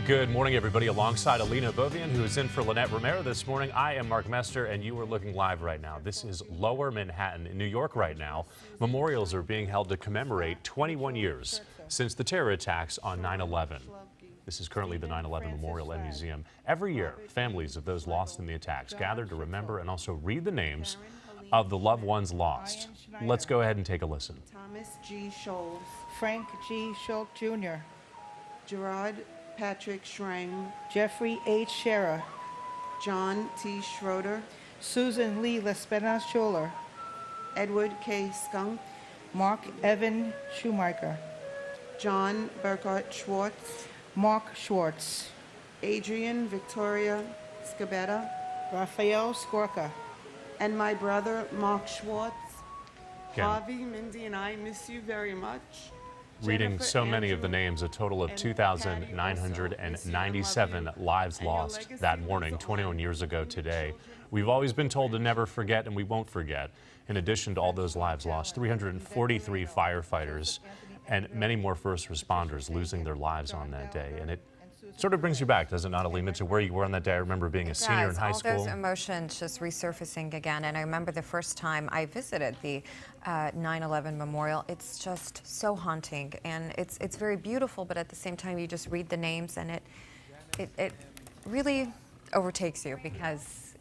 Good morning, everybody. Alongside Alina Bovian, who is in for Lynette Romero this morning, I am Mark Mester, and you are looking live right now. This is Lower Manhattan in New York right now. Memorials are being held to commemorate 21 years since the terror attacks on 9/11. This is currently the 9/11 Memorial and Museum. Every year, families of those lost in the attacks gather to remember and also read the names of the loved ones lost. Let's go ahead and take a listen. Thomas G. Scholes, Frank G. Schulk Jr., Gerard Patrick Schrang, Jeffrey H. Scherer, John T. Schroeder, Susan Lee Lespenas Scholler, Edward K. Skunk, Mark Evan Schumacher, John Burkhart Schwartz, Mark Schwartz, Adrian Victoria Scabetta, Raphael Skorka. and my brother Mark Schwartz. Again. Harvey, Mindy, and I miss you very much. Reading Jennifer, so many of the Andrew, names, a total of and 2,997 Patty also. lives And your lost legacy that lives morning, on 21 years ago in the today. children. We've always been told to never forget, and we won't forget. In addition to all those lives lost, 343 firefighters and many more first responders losing their lives on that day. And it sort of brings you back, does it not, Alina, to where you were on that day? I remember being a senior in high all school. those emotions just resurfacing again. And I remember the first time I visited the 9/11 Memorial. It's just so haunting, and it's very beautiful, but at the same time you just read the names and it really overtakes you, because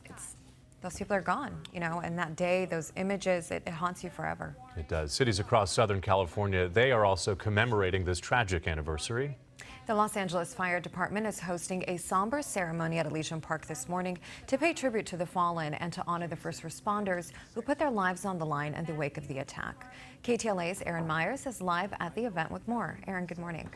those people are gone, and that day, those images, it haunts you forever. It does. Cities across Southern California, they are also commemorating this tragic anniversary. The Los Angeles Fire Department is hosting a somber ceremony at Elysian Park this morning to pay tribute to the fallen and to honor the first responders who put their lives on the line in the wake of the attack. KTLA's Aaron Myers is live at the event with more. Aaron, good morning.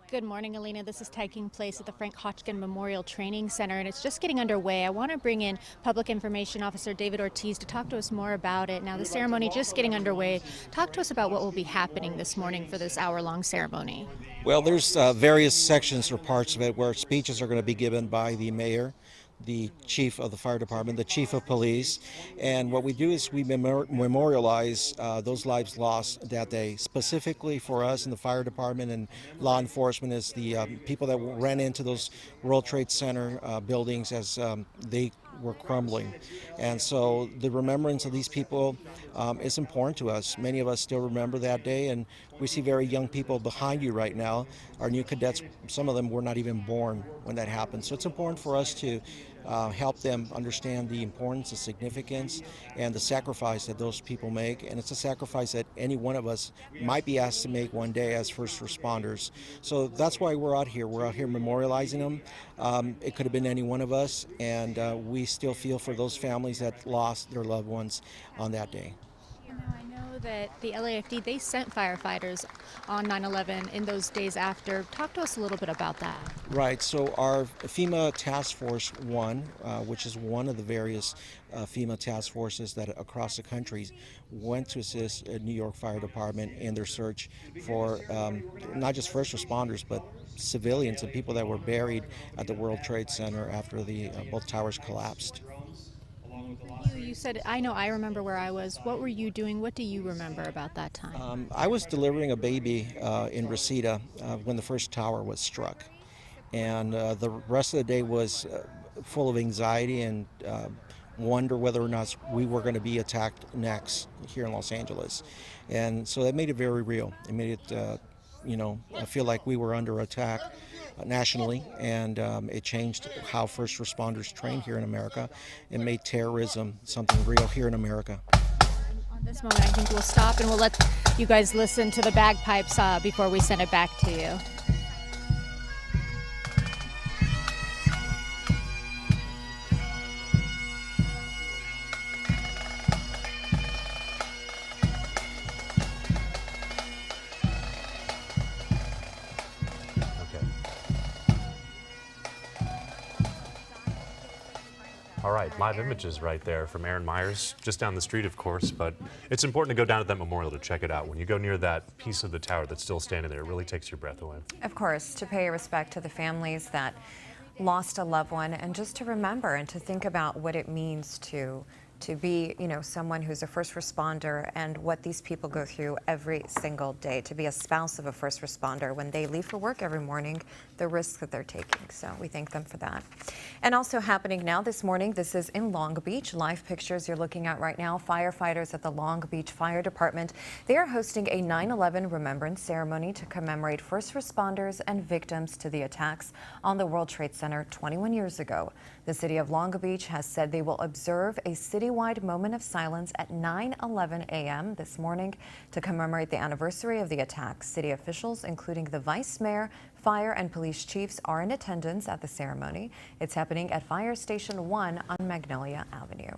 Good morning, Alina. This is taking place at the Frank Hotchkin Memorial Training Center, and it's just getting underway. I want to bring in Public Information Officer David Ortiz to talk to us more about it. Now, the ceremony just getting underway. Talk to us about what will be happening this morning for this hour-long ceremony. Well, there's various sections or parts of it where speeches are going to be given by the mayor, the chief of the fire department, the chief of police, and what we do is we memorialize those lives lost that day. Specifically for us in the fire department and law enforcement is the people that ran into those World Trade Center buildings as they were crumbling. And so the remembrance of these people is important to us. Many of us still remember that day, and we see very young people behind you right now. Our new cadets, some of them were not even born when that happened. So it's important for us to help them understand the importance, the significance, and the sacrifice that those people make. And it's a sacrifice that any one of us might be asked to make one day as first responders. So that's why we're out here. We're out here memorializing them. It could have been any one of us, and we still feel for those families that lost their loved ones on that day. I know that the LAFD, they sent firefighters on 9/11 in those days after. Talk to us a little bit about that. Right, so our FEMA Task Force 1, which is one of the various FEMA task forces that across the country went to assist New York Fire Department in their search for not just first responders, but civilians and people that were buried at the World Trade Center after the both towers collapsed. You said, I remember where I was. What were you doing? What do you remember about that time? I was delivering a baby in Reseda when the first tower was struck. And the rest of the day was full of anxiety and wonder whether or not we were going to be attacked next here in Los Angeles. And so that made it very real. It made it, I feel like we were under attack nationally, and it changed how first responders train here in America and made terrorism something real here in America. On this moment, I think we'll stop and we'll let you guys listen to the bagpipes before we send it back to you. All right, live images right there from Aaron Myers, just down the street, of course, but it's important to go down to that memorial to check it out. When you go near that piece of the tower that's still standing there, it really takes your breath away. Of course, to pay respect to the families that lost a loved one, and just to remember and to think about what it means to to be, someone who's a first responder and what these people go through every single day, to be a spouse of a first responder when they leave for work every morning, the risks that they're taking. So we thank them for that. And also happening now this morning, this is in Long Beach. Live pictures you're looking at right now. Firefighters at the Long Beach Fire Department, they are hosting a 9/11 remembrance ceremony to commemorate first responders and victims to the attacks on the World Trade Center 21 years ago. The city of Long Beach has said they will observe a citywide moment of silence at 9:11 a.m. this morning to commemorate the anniversary of the attacks. City officials, including the vice mayor, fire and police chiefs, are in attendance at the ceremony. It's happening at Fire Station 1 on Magnolia Avenue.